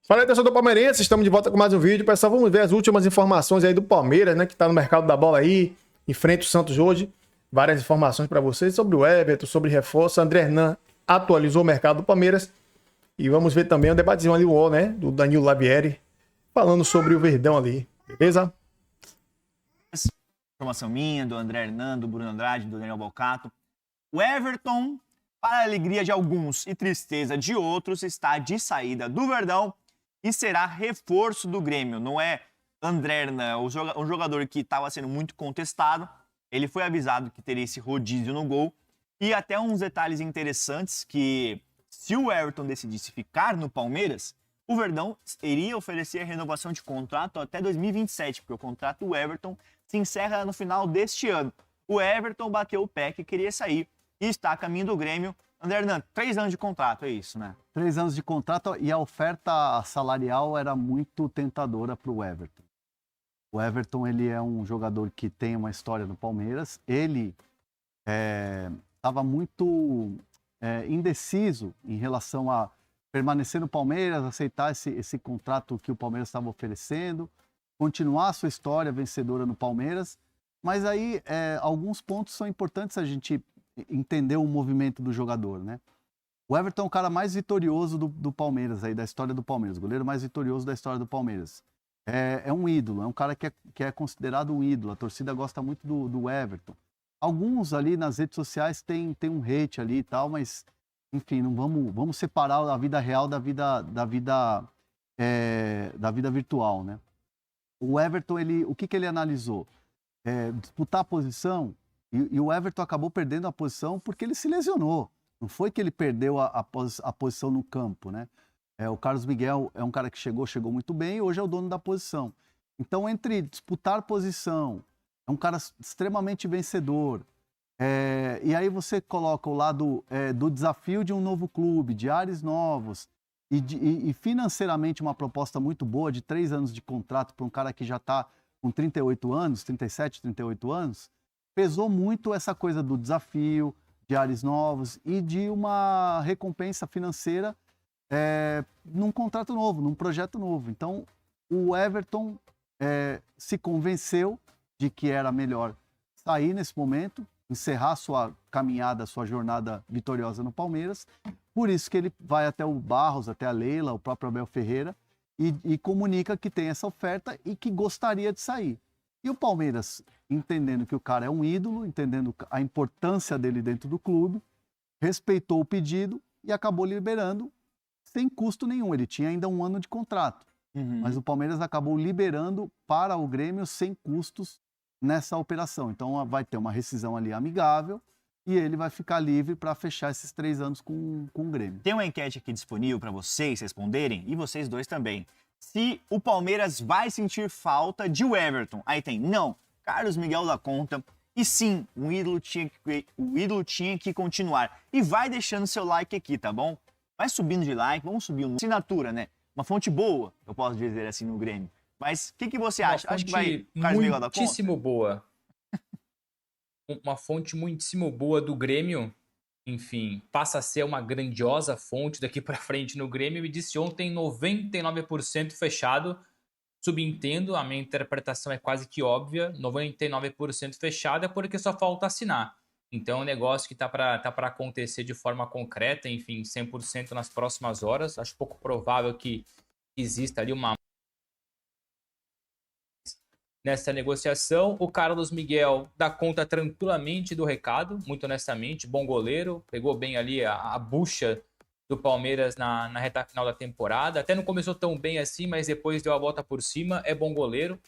Fala aí, torcedor palmeirense, estamos de volta com mais um vídeo. Pessoal, vamos ver as últimas informações aí do Palmeiras, né, que tá no mercado da bola aí, enfrenta o Santos hoje. Várias informações para vocês sobre o Everton, sobre reforço. André Hernan atualizou o mercado do Palmeiras. E vamos ver também o debatezinho ali, né, do Danilo Lavieri, falando sobre o Verdão ali, beleza? Informação minha, do André Hernan, do Bruno Andrade, do Daniel Bocato. O Everton, para a alegria de alguns e tristeza de outros, está de saída do Verdão e será reforço do Grêmio. Não é André Hernan, um jogador que estava sendo muito contestado. Ele foi avisado que teria esse rodízio no gol. E até uns detalhes interessantes que, se o Everton decidisse ficar no Palmeiras, o Verdão iria oferecer a renovação de contrato até 2027, porque o contrato do Everton se encerra no final deste ano. O Everton bateu o pé que queria sair e está a caminho do Grêmio. André Hernan, 3 anos de contrato, é isso, né? 3 anos de contrato e a oferta salarial era muito tentadora para o Everton. O Everton, ele é um jogador que tem uma história no Palmeiras. Ele estava muito indeciso em relação a permanecer no Palmeiras, aceitar esse contrato que o Palmeiras estava oferecendo, continuar a sua história vencedora no Palmeiras. Mas aí alguns pontos são importantes a gente entender o movimento do jogador, né? O Everton é o cara mais vitorioso do Palmeiras, aí, da história do Palmeiras, o goleiro mais vitorioso da história do Palmeiras. É um ídolo, é um cara que é considerado um ídolo, a torcida gosta muito do Everton. Alguns ali nas redes sociais tem um hate ali e tal, mas, enfim, não vamos separar a vida real da vida virtual, né? O Everton, o que ele analisou? Disputar a posição, e o Everton acabou perdendo a posição porque ele se lesionou. Não foi que ele perdeu a posição no campo, né? O Carlos Miguel é um cara que chegou muito bem e hoje é o dono da posição. Então, entre disputar posição, é um cara extremamente vencedor, e aí você coloca o lado do desafio de um novo clube, de ares novos, e financeiramente uma proposta muito boa de 3 anos de contrato para um cara que já está com 38 anos, 37, 38 anos, pesou muito essa coisa do desafio, de ares novos e de uma recompensa financeira num contrato novo, num projeto novo. Então, o Everton se convenceu de que era melhor sair nesse momento, encerrar sua caminhada, sua jornada vitoriosa no Palmeiras. Por isso que ele vai até o Barros, até a Leila, o próprio Abel Ferreira, e comunica que tem essa oferta e que gostaria de sair. E o Palmeiras, entendendo que o cara é um ídolo, entendendo a importância dele dentro do clube, respeitou o pedido e acabou liberando sem custo nenhum. Ele tinha ainda 1 ano de contrato, mas o Palmeiras acabou liberando para o Grêmio sem custos nessa operação. Então vai ter uma rescisão ali amigável e ele vai ficar livre para fechar esses 3 anos com o Grêmio. Tem uma enquete aqui disponível para vocês responderem e vocês dois também. Se o Palmeiras vai sentir falta de Everton. Aí tem não, Carlos Miguel da conta. E sim, o ídolo tinha que continuar. E vai deixando seu like aqui, tá bom? Vai subindo de like, vamos subir uma assinatura, né? Uma fonte boa, eu posso dizer assim, no Grêmio. Mas o que você acha? Acho que vai Carlos Miguel da conta? Muitíssimo boa. Uma fonte muitíssimo boa do Grêmio. Enfim, passa a ser uma grandiosa fonte daqui para frente no Grêmio. Me disse ontem 99% fechado. Subentendo, a minha interpretação é quase que óbvia. 99% fechado é porque só falta assinar. Então é um negócio que tá para acontecer de forma concreta, enfim, 100% nas próximas horas. Acho pouco provável que exista ali uma nessa negociação. O Carlos Miguel dá conta tranquilamente do recado, muito honestamente, bom goleiro, pegou bem ali a bucha do Palmeiras na reta final da temporada, até não começou tão bem assim, mas depois deu a volta por cima, é bom goleiro,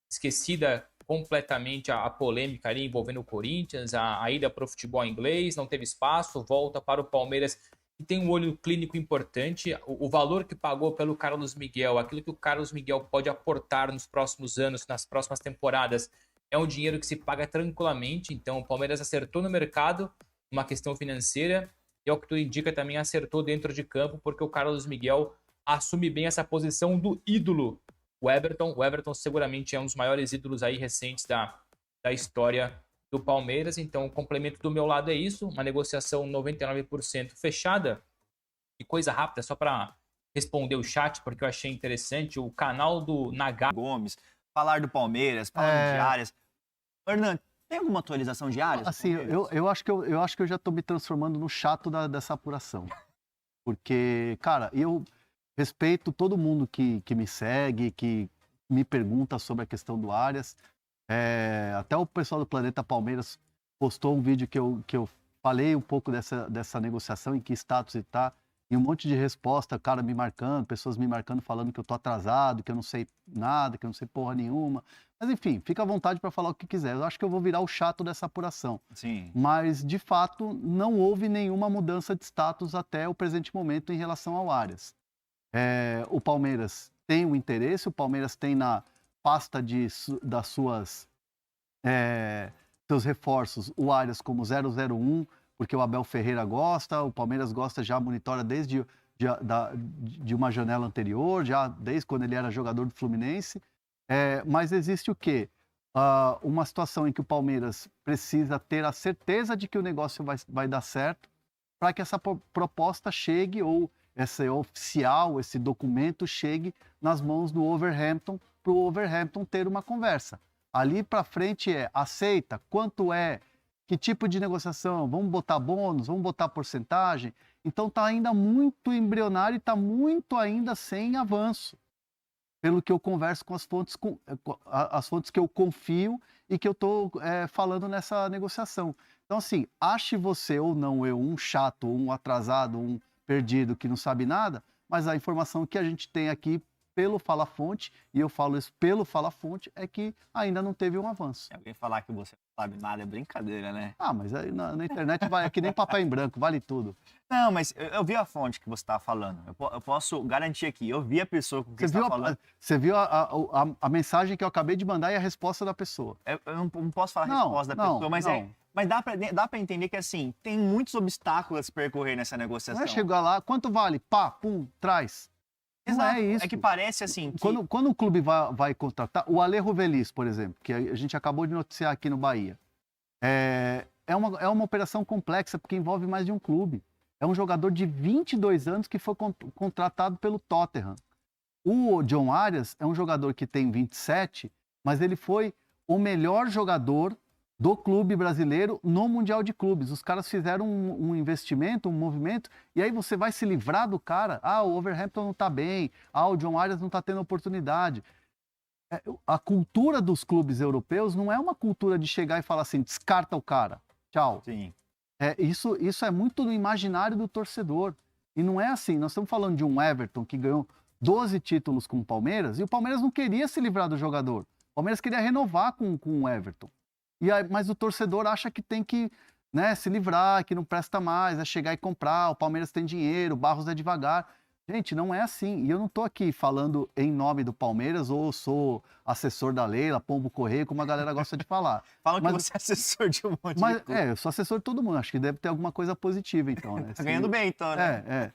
esquecida completamente a polêmica ali envolvendo o Corinthians, a ida para o futebol inglês, não teve espaço, volta para o Palmeiras, que tem um olho clínico importante, o valor que pagou pelo Carlos Miguel, aquilo que o Carlos Miguel pode aportar nos próximos anos, nas próximas temporadas, é um dinheiro que se paga tranquilamente. Então o Palmeiras acertou no mercado, uma questão financeira, e ao que tu indica também acertou dentro de campo, porque o Carlos Miguel assume bem essa posição do ídolo. O Everton seguramente é um dos maiores ídolos aí recentes da história do Palmeiras. Então o complemento do meu lado é isso, uma negociação 99% fechada. E coisa rápida, só para responder o chat, porque eu achei interessante. O canal do Nagata Gomes, falar do Palmeiras, falar de Arias. Hernan, tem alguma atualização de Arias? Assim, eu acho que eu já tô me transformando no chato dessa apuração. Porque, cara, eu respeito todo mundo que me segue, que me pergunta sobre a questão do Arias. Até o pessoal do Planeta Palmeiras postou um vídeo que eu falei um pouco dessa negociação, em que status está, e um monte de resposta, cara me marcando, pessoas me marcando, falando que eu tô atrasado, que eu não sei nada, que eu não sei porra nenhuma. Mas enfim, fica à vontade para falar o que quiser. Eu acho que eu vou virar o chato dessa apuração. Sim. Mas, de fato, não houve nenhuma mudança de status até o presente momento em relação ao Arias. O Palmeiras tem um interesse, o Palmeiras tem na pasta das seus reforços o Arias como 001, porque o Abel Ferreira gosta, o Palmeiras gosta, já monitora desde de uma janela anterior, já desde quando ele era jogador do Fluminense. Mas existe o quê? Uma situação em que o Palmeiras precisa ter a certeza de que o negócio vai dar certo para que essa proposta chegue, ou esse oficial, esse documento chegue nas mãos do Wolverhampton, para o Wolverhampton ter uma conversa. Ali para frente aceita, quanto que tipo de negociação, vamos botar bônus, vamos botar porcentagem. Então está ainda muito embrionário e está muito ainda sem avanço, pelo que eu converso com as fontes que eu confio e que eu estou falando nessa negociação. Então, assim, ache você ou não eu um chato, um atrasado, um perdido que não sabe nada, mas a informação que a gente tem aqui pelo Fala Fonte, e eu falo isso pelo Fala Fonte, é que ainda não teve um avanço. Alguém falar que você não sabe nada é brincadeira, né? Mas aí na internet é que nem papel em branco, vale tudo. Não, mas eu vi a fonte que você estava falando. Eu posso garantir aqui, eu vi a pessoa com quem você está falando. Você viu a mensagem que eu acabei de mandar e a resposta da pessoa. Eu não posso falar a resposta da pessoa, mas mas dá pra entender que, assim, tem muitos obstáculos a se percorrer nessa negociação. Não é chegar lá, quanto vale? Pá, pum, traz. Exato. Não é isso. É que parece assim que... Quando o clube vai contratar, o Alejo Velis, por exemplo, que a gente acabou de noticiar aqui no Bahia, é uma operação complexa, porque envolve mais de um clube. É um jogador de 22 anos que foi contratado pelo Tottenham. O John Arias é um jogador que tem 27, mas ele foi o melhor jogador do clube brasileiro no Mundial de Clubes. Os caras fizeram um investimento, um movimento, e aí você vai se livrar do cara. O Wolverhampton não tá bem, o John Arias não tá tendo oportunidade. A cultura dos clubes europeus não é uma cultura de chegar e falar assim, descarta o cara, tchau. Sim. Isso é muito do imaginário do torcedor. E não é assim. Nós estamos falando de um Everton que ganhou 12 títulos com o Palmeiras, e o Palmeiras não queria se livrar do jogador. O Palmeiras queria renovar com o Everton. Mas o torcedor acha que tem que se livrar, que não presta mais, é chegar e comprar, o Palmeiras tem dinheiro, o Barros é devagar. Gente, não é assim. E eu não estou aqui falando em nome do Palmeiras, ou sou assessor da Leila, Pombo Correio, como a galera gosta de falar. Falam que você é assessor de um monte de coisa. Eu sou assessor de todo mundo, acho que deve ter alguma coisa positiva, então. Né? Tá ganhando bem, então, né?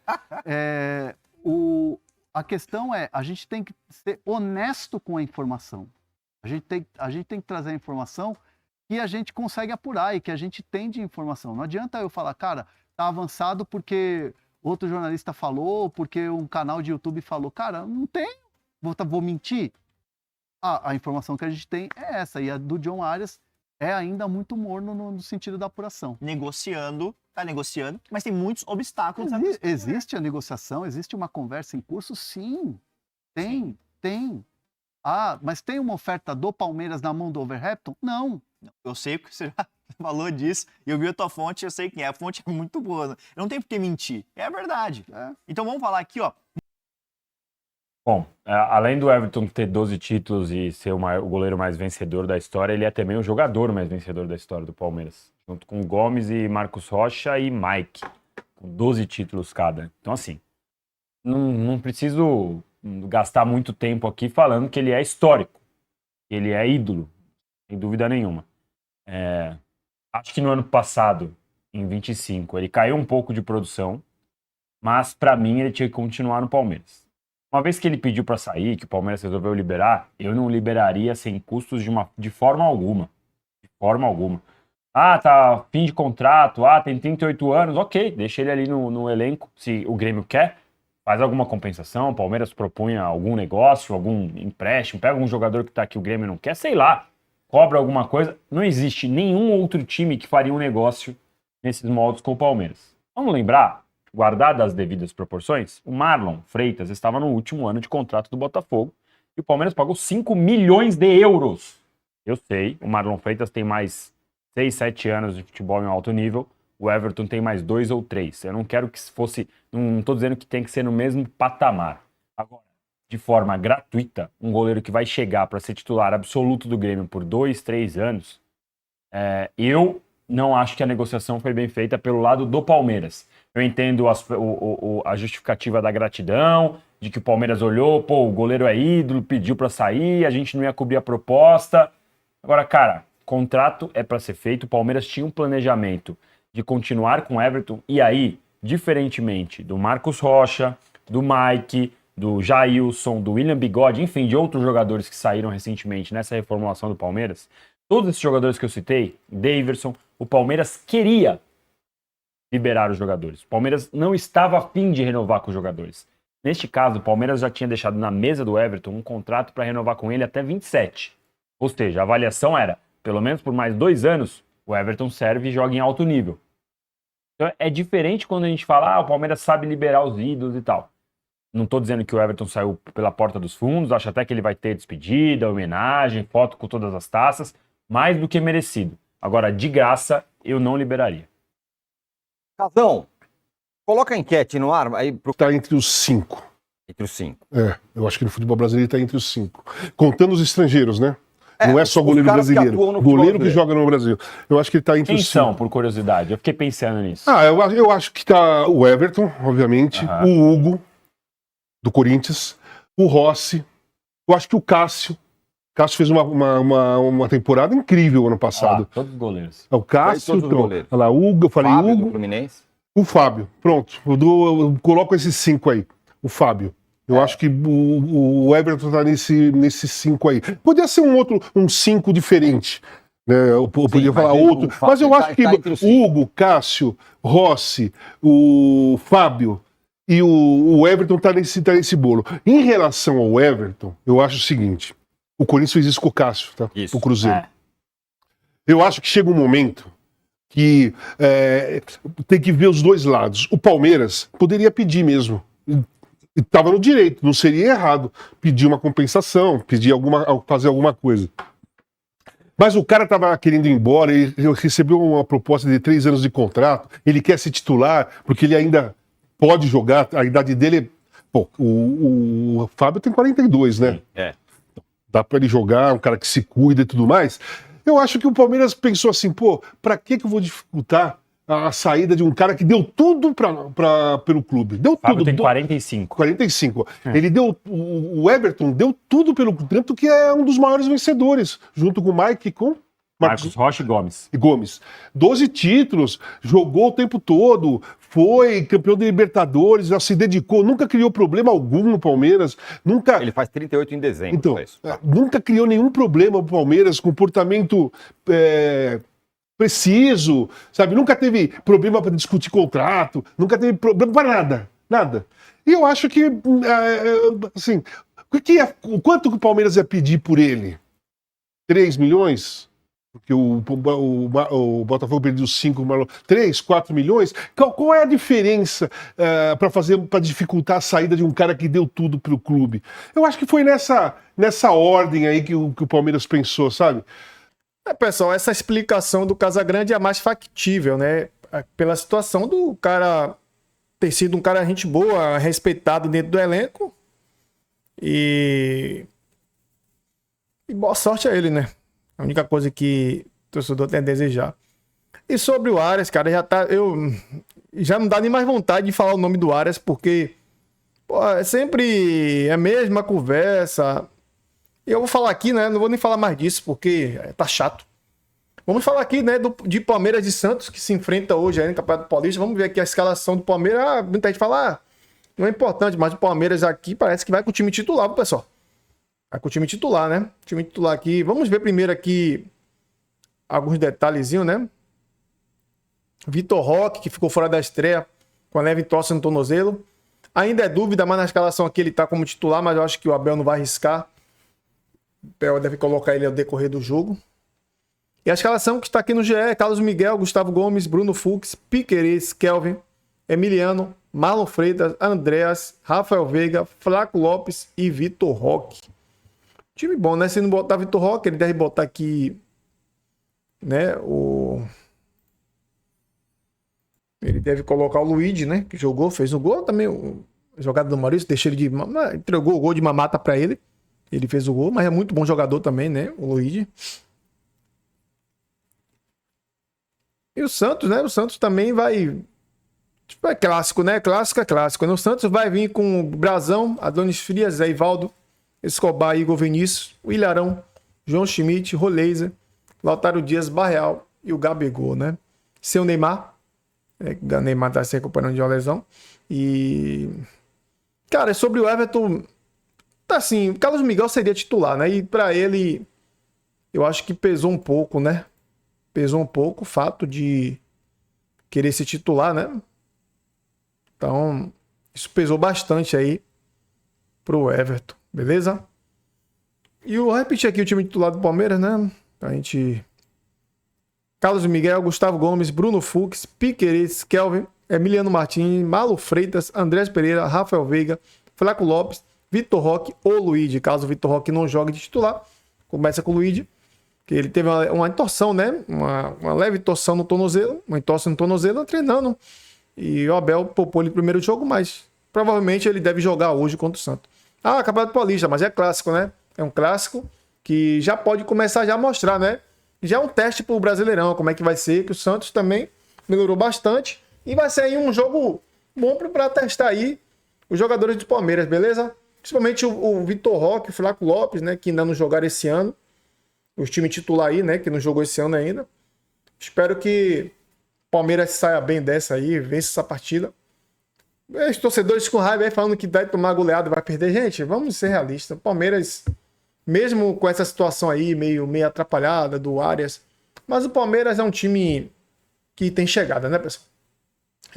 A questão a gente tem que ser honesto com a informação. A gente tem que trazer a informação que a gente consegue apurar e que a gente tem de informação. Não adianta eu falar, cara, tá avançado porque outro jornalista falou, porque um canal de YouTube falou. Cara, não tem. Vou mentir? A informação que a gente tem é essa. E a do John Arias é ainda muito morno no sentido da apuração. Tá negociando, mas tem muitos obstáculos. Existe a negociação, existe uma conversa em curso? Sim. Tem. Mas tem uma oferta do Palmeiras na mão do Wolverhampton? Não. Eu sei que você já falou disso, e eu vi a tua fonte, eu sei quem é. A fonte é muito boa. Né? Eu não tenho por que mentir. É a verdade. Então vamos falar aqui, ó. Bom, além do Everton ter 12 títulos e ser o goleiro mais vencedor da história, ele é também o jogador mais vencedor da história do Palmeiras. Junto com Gomes e Marcos Rocha e Mike, com 12 títulos cada. Então, assim, não preciso gastar muito tempo aqui falando que ele é histórico. Ele é ídolo, sem dúvida nenhuma. Acho que no ano passado, em 25, ele caiu um pouco de produção, mas para mim ele tinha que continuar no Palmeiras. Uma vez que ele pediu para sair, que o Palmeiras resolveu liberar, eu não liberaria sem custos de forma alguma. De forma alguma. Tá fim de contrato, tem 38 anos, ok, deixa ele ali no elenco. Se o Grêmio quer, Faz alguma compensação, o Palmeiras propunha algum negócio, algum empréstimo, pega um jogador que tá aqui, o Grêmio não quer, sei lá, cobra alguma coisa. Não existe nenhum outro time que faria um negócio nesses moldes com o Palmeiras. Vamos lembrar, guardado as devidas proporções, o Marlon Freitas estava no último ano de contrato do Botafogo e o Palmeiras pagou 5 milhões de euros. Eu sei, o Marlon Freitas tem mais 6, 7 anos de futebol em alto nível, o Everton tem mais 2 ou 3. Eu não quero que fosse, não estou dizendo que tem que ser no mesmo patamar. Agora, de forma gratuita, um goleiro que vai chegar para ser titular absoluto do Grêmio por 2, 3 anos, eu não acho que a negociação foi bem feita pelo lado do Palmeiras. Eu entendo a justificativa da gratidão, de que o Palmeiras olhou, pô, o goleiro é ídolo, pediu para sair, a gente não ia cobrir a proposta. Agora, cara, contrato é para ser feito, o Palmeiras tinha um planejamento de continuar com o Everton, e aí, diferentemente do Marcos Rocha, do Mike, do Jailson, do William Bigode, enfim, de outros jogadores que saíram recentemente nessa reformulação do Palmeiras, todos esses jogadores que eu citei, Daverson, o Palmeiras queria liberar os jogadores. O Palmeiras não estava a fim de renovar com os jogadores. Neste caso, o Palmeiras já tinha deixado na mesa do Everton um contrato para renovar com ele até 27. Ou seja, a avaliação era, pelo menos por mais 2 anos, o Everton serve e joga em alto nível. Então é diferente quando a gente fala, o Palmeiras sabe liberar os ídolos e tal. Não estou dizendo que o Everton saiu pela porta dos fundos, acho até que ele vai ter despedida, homenagem, foto com todas as taças, mais do que merecido. Agora, de graça, eu não liberaria. Casão, coloca a enquete no ar aí pro... Está entre os 5. Entre os 5. Eu acho que no futebol brasileiro está entre os 5. Contando os estrangeiros, né? Não é só goleiro brasileiro. Goleiro que joga no Brasil. Eu acho que ele está entre os 5. Quem são, por curiosidade? Eu fiquei pensando nisso. Eu acho que está o Everton, obviamente, o Hugo, do Corinthians, o Rossi, eu acho que o Cássio. O Cássio fez uma temporada incrível ano passado. Todos os goleiros. O Cássio, todos os goleiros. olha lá, Hugo, eu falei Fábio, Hugo. do Fluminense. O Fábio, pronto. Eu coloco esses 5 aí. O Fábio. Eu acho que o Everton tá nesses 5 aí. Podia ser um 5 diferente. Né? Eu podia falar outro. Mas eu acho que Hugo, Cássio, Rossi, o Fábio e o Everton tá nesse bolo. Em relação ao Everton, eu acho o seguinte. O Corinthians fez isso com o Cássio, tá? Isso. O Cruzeiro. Eu acho que chega um momento que tem que ver os dois lados. O Palmeiras poderia pedir mesmo. Estava no direito, não seria errado pedir uma compensação, fazer alguma coisa. Mas o cara estava querendo ir embora, ele recebeu uma proposta de 3 anos de contrato, ele quer ser titular, porque ele ainda pode jogar, a idade dele... Pô, o Fábio tem 42, né? Dá para ele jogar, um cara que se cuida e tudo mais. Eu acho que o Palmeiras pensou assim, pra que eu vou dificultar a saída de um cara que deu tudo pelo clube? Deu Fábio tudo. tem 45. 45. Ele deu... O Everton deu tudo pelo clube, tanto que é um dos maiores vencedores, junto com o Mike e com... Marcos Rocha e Gomes. 12 títulos, jogou o tempo todo, foi campeão de Libertadores, já se dedicou, nunca criou problema algum no Palmeiras, nunca... Ele faz 38 em dezembro. Então, nunca criou nenhum problema no Palmeiras, comportamento preciso, sabe? Nunca teve problema para discutir contrato, nunca teve problema para nada, nada. E eu acho que, assim, quanto que o Palmeiras ia pedir por ele? 3 milhões? Porque o Botafogo perdeu 5, 3, 4 milhões. Qual é a diferença para dificultar a saída de um cara que deu tudo pro clube? Eu acho que foi nessa ordem aí que o Palmeiras pensou, sabe? Pessoal, essa explicação do Casagrande é a mais factível, né? Pela situação do cara ter sido um cara gente boa, respeitado dentro do elenco. E boa sorte a ele, né? A única coisa que o torcedor tem a desejar. E sobre o Arias, cara, já não dá nem mais vontade de falar o nome do Arias, porque é sempre a mesma conversa. E eu vou falar aqui, né? Não vou nem falar mais disso, porque tá chato. Vamos falar aqui, né, de Palmeiras e Santos, que se enfrenta hoje aí no Campeonato Paulista. Vamos ver aqui a escalação do Palmeiras. Muita gente fala, não é importante, mas o Palmeiras aqui parece que vai com o time titular, pessoal. Vai com o time titular, né? Time titular aqui. Vamos ver primeiro aqui alguns detalhezinhos, né? Vitor Roque, que ficou fora da estreia com a leve tosse no tornozelo. Ainda é dúvida, mas na escalação aqui ele tá como titular, mas eu acho que o Abel não vai arriscar. O Abel deve colocar ele ao decorrer do jogo. E a escalação que está aqui no GE é Carlos Miguel, Gustavo Gomes, Bruno Fux, Piquerez, Kelvin, Emiliano, Marlon Freitas, Andreas, Rafael Veiga, Flaco Lopes e Vitor Roque. Time bom, né? Se não botar Vitor Roque, ele deve botar aqui, né, ele deve colocar o Luigi, né, que jogou, fez o gol também, a jogada do Maurício, deixou ele entregou o gol de mamata para ele. Ele fez o gol, mas é muito bom jogador também, né, o Luigi. E o Santos, né? O Santos também vai... Tipo, é clássico, né? Clássico é clássico. O Santos vai vir com o Brazão, Adonis Frias, Zé Ivaldo, Escobar, Igor Vinícius, o Ilharão, João Schmidt, Roleiser, Lautaro Dias, Barreal e o Gabigol, né? Seu Neymar. O Neymar tá se recuperando de uma lesão. E... Cara, sobre o Everton... Tá assim, o Carlos Miguel seria titular, né? E pra ele, eu acho que pesou um pouco, né? Pesou um pouco o fato de querer ser titular, né? Então, isso pesou bastante aí pro Everton, beleza? E eu vou repetir aqui o time titular do Palmeiras, né? A gente... Carlos Miguel, Gustavo Gomes, Bruno Fux, Piquerez, Kelvin, Emiliano Martins, Marlon Freitas, Andrés Pereira, Rafael Veiga, Flaco Lopes, Vitor Roque ou Luigi. Caso o Vitor Roque não jogue de titular, começa com o Luigi. Que ele teve uma torção, né? Uma leve torção no tornozelo, uma entorse no tornozelo, treinando. E o Abel poupou ele no primeiro jogo, mas provavelmente ele deve jogar hoje contra o Santos. Ah, Campeonato Paulista, mas é clássico, né? É um clássico que já pode começar já a mostrar, né? Já é um teste pro Brasileirão, como é que vai ser, que o Santos também melhorou bastante. E vai ser aí um jogo bom para testar aí os jogadores do Palmeiras, beleza? Principalmente o Vitor Roque, o Flaco Lopes, né? Que ainda não jogaram esse ano. Os times titular aí, né? Que não jogou esse ano ainda. Espero que o Palmeiras saia bem dessa aí, vença essa partida. Os torcedores com raiva aí falando que vai tomar goleada e vai perder. Gente, vamos ser realistas. O Palmeiras, mesmo com essa situação aí, meio atrapalhada do Arias, mas o Palmeiras é um time que tem chegada, né, pessoal?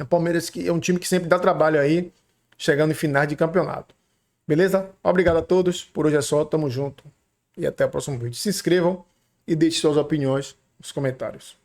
O Palmeiras é um time que sempre dá trabalho aí, chegando em finais de campeonato. Beleza? Obrigado a todos. Por hoje é só. Tamo junto. E até o próximo vídeo. Se inscrevam e deixem suas opiniões nos comentários.